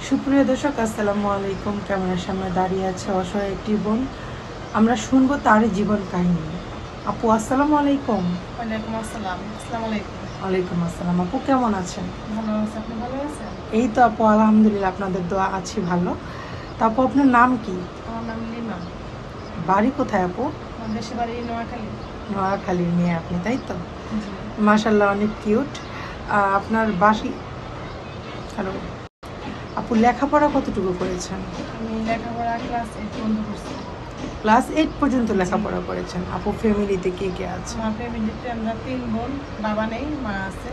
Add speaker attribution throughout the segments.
Speaker 1: সুপ্রিয় দর্শক, আসসালামু আলাইকুম। ক্যামেরার সামনে দাঁড়িয়ে আছে অসহায় একটি বোন। আমরা শুনবো তার জীবন কাহিনী। আপু, আসসালামু আলাইকুম।
Speaker 2: ওয়ালাইকুম আসসালাম। আসসালামু আলাইকুম।
Speaker 1: ওয়ালাইকুম আসসালাম। আপু কেমন আছেন?
Speaker 2: ভালো আছি, আপনি ভালো আছেন?
Speaker 1: এই তো আপু, আলহামদুলিল্লাহ, আপনাদের দোয়া আছি ভালো। তা আপু, আপনার নাম কি?
Speaker 2: আমার নাম লিমা।
Speaker 1: বাড়ি কোথায় আপু?
Speaker 2: আমার দেশের বাড়ি নোয়াখালী।
Speaker 1: নোয়াখালীর মেয়ে আপনি, তাই তো?
Speaker 2: জি।
Speaker 1: মাশাল্লাহ, অনেক কিউট। আপনার বাসি হ্যালো আপু, লেখাপড়া কতটুকু করেছেন?
Speaker 2: আমি লেখাপড়া ক্লাস 8 পর্যন্ত করছি।
Speaker 1: ক্লাস 8 পর্যন্ত লেখাপড়া করেছেন। আপু, ফ্যামিলিতে কে কে আছে?
Speaker 2: আমার ফ্যামিলিতে আমরা 3 বোন, বাবা নেই, মা আছে।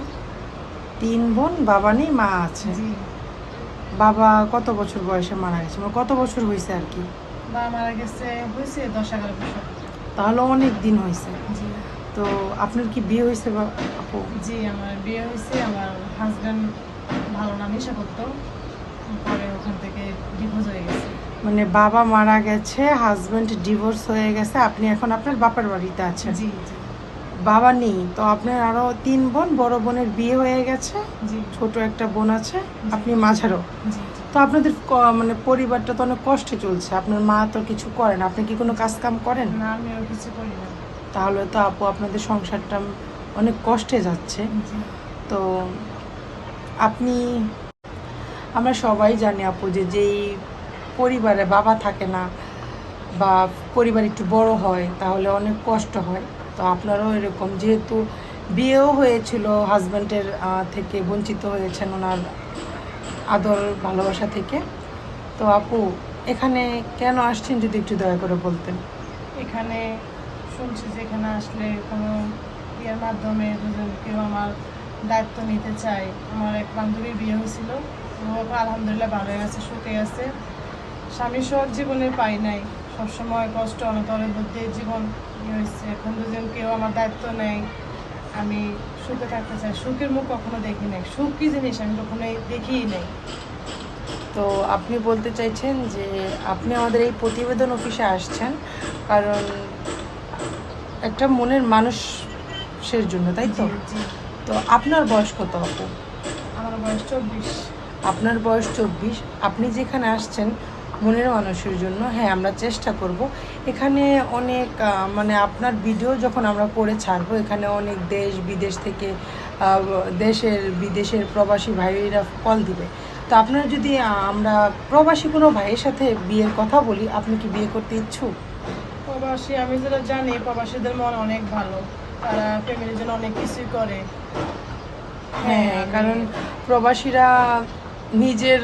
Speaker 1: 3 বোন, বাবা নেই, মা আছে।
Speaker 2: জি।
Speaker 1: বাবা কত বছর বয়সে মারা গেছে, মানে কত বছর হয়েছে আর কি?
Speaker 2: বাবা মারা গেছে হয়েছে 10-11 বছর।
Speaker 1: তাহলে অনেক দিন হয়েছে।
Speaker 2: জি।
Speaker 1: তো আপনার কি বিয়ে হয়েছে আপু?
Speaker 2: জি, আমার বিয়ে হয়েছে। আমার হাজব্যান্ড ভালো না, নেশা করতো। পরে ওখান থেকে ডিভোর্স হয়ে গেছে।
Speaker 1: মানে বাবা মারা গেছে, হাজবেন্ড ডিভোর্স হয়ে গেছে, আপনি এখন আপনার বাপের বাড়িতে আছেন।
Speaker 2: জি জি
Speaker 1: বাবা নেই তো? আপনার আরো 3 বোন, বড় বোনের বিয়ে হয়ে গেছে,
Speaker 2: জি
Speaker 1: ছোট একটা বোন আছে, আপনি মাঝারও।
Speaker 2: জি জি।
Speaker 1: তো আপনাদের মানে পরিবারটা তো অনেক কষ্টে চলছে। আপনার মা তো কিছু করেন, আপনি কি কোনো কাজ কাম করেন?
Speaker 2: না, আমিও কিছু করি না।
Speaker 1: তাহলে তো আপু, আপনাদের সংসারটা অনেক কষ্টে যাচ্ছে।
Speaker 2: জি
Speaker 1: তো আপনি, আমরা সবাই জানি আপু, যে যেই পরিবারে বাবা থাকে না বা পরিবার একটু বড় হয় তাহলে অনেক কষ্ট হয়। তো আপনারও এরকম, যেহেতু বিয়েও হয়েছিল, হাজব্যান্ডের থেকে বঞ্চিত হয়েছেন ওনার আদর ভালোবাসা থেকে। তো আপু, এখানে কেন আসছেন যদি একটু দয়া করে বলতেন।
Speaker 2: এখানে শুনছি যে এখানে আসলে কোনো বিয়ের মাধ্যমে দুজন কেউ আমার দায়িত্ব নিতে চায়। আমার এক বান্ধবীর বিয়ে হয়েছিল, ও আলহামদুলিল্লাহ ভালো আছে, সুখে আছে। স্বামী সব জীবনে পাই নাই, সবসময় কষ্ট অনতরের মধ্যে জীবন হয়েছে। এখন দুজন কেউ আমার দায়িত্ব নেয়, আমি সুখে থাকতে চাই। সুখের মুখ কখনো দেখি নাই, সুখ কী জিনিস আমি কখনোই দেখিই নাই।
Speaker 1: তো আপনি বলতে চাইছেন যে আপনি আমাদের এই প্রতিবেদন অফিসে আসছেন কারণ একটা মনের মানুষের জন্য, তাই তো?
Speaker 2: জি জি।
Speaker 1: তো আপনার বয়স কত আপু?
Speaker 2: আমার বয়স 24।
Speaker 1: আপনার বয়স 24। আপনি যেখানে আসছেন মনের মানুষের জন্য, হ্যাঁ, আমরা চেষ্টা করব। এখানে অনেক মানে আপনার ভিডিও যখন আমরা করে ছাড়বো, এখানে অনেক দেশ বিদেশ থেকে দেশের বিদেশের প্রবাসী ভাইরা কল দিবে। তো আপনার যদি আমরা প্রবাসী কোনো ভাইয়ের সাথে বিয়ের কথা বলি, আপনি কি বিয়ে করতে ইচ্ছুক?
Speaker 2: প্রবাসী, আমি যেটা জানি প্রবাসীদের মন অনেক ভালো, তারা ফ্যামিলির জন্য অনেক কিছুই করে।
Speaker 1: হ্যাঁ, কারণ প্রবাসীরা নিজের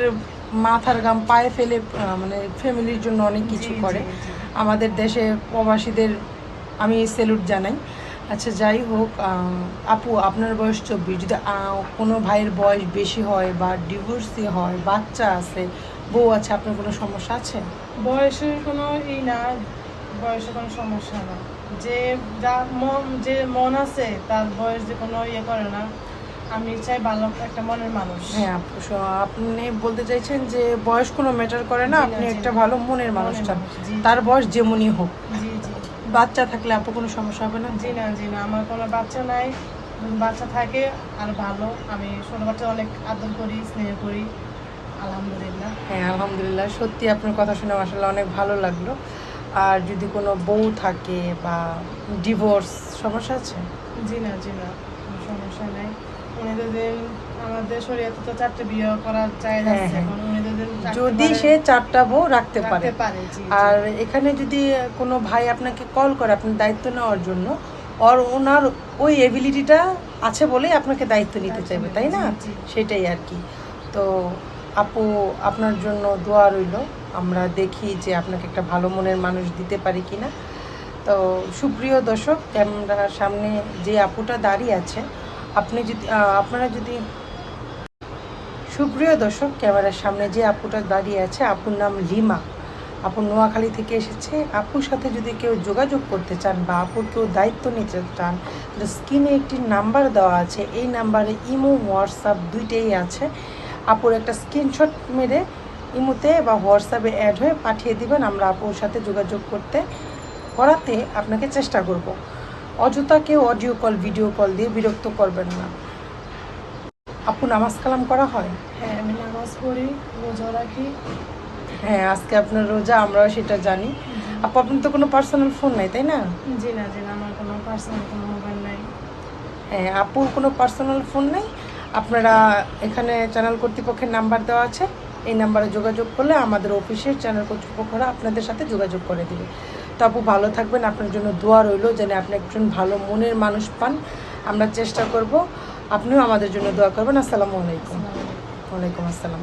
Speaker 1: মাথার ঘাম পায়ে ফেলে মানে ফ্যামিলির জন্য অনেক কিছু
Speaker 2: জি
Speaker 1: করে।
Speaker 2: জি জি।
Speaker 1: আমাদের দেশে প্রবাসীদের আমি স্যালুট জানাই। আচ্ছা, যাই হোক, আপু, আপনার বয়স 24। যদি কোনো ভাইয়ের বয়স বেশি হয় বা ডিভোর্সি হয়, বাচ্চা আছে, বউ আছে, আপনার কোনো সমস্যা আছে?
Speaker 2: বয়সের কোনো না, বয়সের কোনো সমস্যা না। যে যা মন, যে মন আছে তার বয়স যে কোনো করে না। আমি চাই ভালো একটা মনের মানুষ।
Speaker 1: হ্যাঁ আপু, আপনি বলতে চাইছেন যে বয়স কোনো ম্যাটার করে না,
Speaker 2: জি না,
Speaker 1: আপনি
Speaker 2: জি
Speaker 1: একটা
Speaker 2: না।
Speaker 1: ভালো মনের মানুষ
Speaker 2: মনের
Speaker 1: চান,
Speaker 2: মানুষ, জি
Speaker 1: তার বয়স যেমনই হোক।
Speaker 2: জি জি
Speaker 1: বাচ্চা থাকলে আপু কোনো সমস্যা হবে না?
Speaker 2: জি না, জি না, আমার কোনো বাচ্চা নাই। বাচ্চা থাকে আর ভালো। আমি ছোট বাচ্চা অনেক আদর করি, স্নেহ করি, আলহামদুলিল্লাহ।
Speaker 1: হ্যাঁ, আলহামদুলিল্লাহ, সত্যি আপনার কথা শুনে মাশাআল্লাহ অনেক ভালো লাগলো। আর যদি কোনো বউ থাকে বা ডিভোর্স, সমস্যা আছে?
Speaker 2: জি না, জি না, কোনো সমস্যা নেই। উনি যদি, আমাদের শরীয়তে তো 4টে বিয়ে করার জায়েজ
Speaker 1: হ্যাঁ,
Speaker 2: আছে।
Speaker 1: হ্যাঁ,
Speaker 2: এখন উনি যদি
Speaker 1: যদি সে 4টা বউ রাখতে পারে।
Speaker 2: রাখতে পারে। জি জি
Speaker 1: আর এখানে যদি কোনো ভাই আপনাকে কল করে আপনার দায়িত্ব নেওয়ার জন্য, ওনার ওই এবিলিটিটা আছে বলেই আপনাকে দায়িত্ব নিতে চাইবে, তাই না?
Speaker 2: জি জি।
Speaker 1: সেটাই আর কি। তো আপু, আপনার জন্য দোয়া রইল। আমরা দেখি যে আপনাকে একটা ভালো মনের মানুষ দিতে পারি কিনা। তো সুপ্রিয় দর্শক, ক্যামেরার সামনে যে আপুটা দাঁড়িয়ে আছে, আপনি যদি আপনারা যদি সুপ্রিয় দর্শক, ক্যামেরার সামনে যে আপুটা দাঁড়িয়ে আছে, আপুর নাম লিমা। আপু নোয়াখালী থেকে এসেছে। আপুর সাথে যদি কেউ যোগাযোগ করতে চান বা আপুর কেউ দায়িত্ব নিতে চান, তাহলে স্ক্রিনে একটি নাম্বার দেওয়া আছে। এই নাম্বারে ইমো, হোয়াটসঅ্যাপ দুইটাই আছে। আপুর একটা স্ক্রিনশট মেরে ইমোতে বা হোয়াটসঅ্যাপে অ্যাড হয়ে পাঠিয়ে দিবেন। আমরা আপুর সাথে যোগাযোগ করাতে আপনাকে চেষ্টা করব। অযথা কেউ অডিও কল, ভিডিও কল দিয়ে বিরক্ত করবেন না। আপু নামাজ কালাম করা হয়?
Speaker 2: হ্যাঁ, আমি নামাজ পড়ি, রোজা রাখি।
Speaker 1: হ্যাঁ, আজকে আপনার রোজা, আমরাও সেটা জানি। আপু আপনার তো কোনো পার্সোনাল ফোন নাই, তাই না?
Speaker 2: জি না, আমার কোনো পার্সোনাল কোনো মোবাইল নাই।
Speaker 1: হ্যাঁ, আপুর কোনো পার্সোনাল ফোন নেই। আপনারা এখানে চ্যানেল কর্তৃপক্ষের নাম্বার দেওয়া আছে, এই নাম্বারে যোগাযোগ করলে আমাদের অফিসের চ্যানেল কর্তৃপক্ষরা আপনাদের সাথে যোগাযোগ করে দেবে। তো আপু ভালো থাকবেন, আপনার জন্য দোয়া রইল যেন আপনি একজন ভালো মনের মানুষ পান। আমরা চেষ্টা করব, আপনিও আমাদের জন্য দোয়া করবেন। আসসালামু আলাইকুম।
Speaker 2: আসসালামু আলাইকুম।
Speaker 1: ওয়ালাইকুম আসসালাম।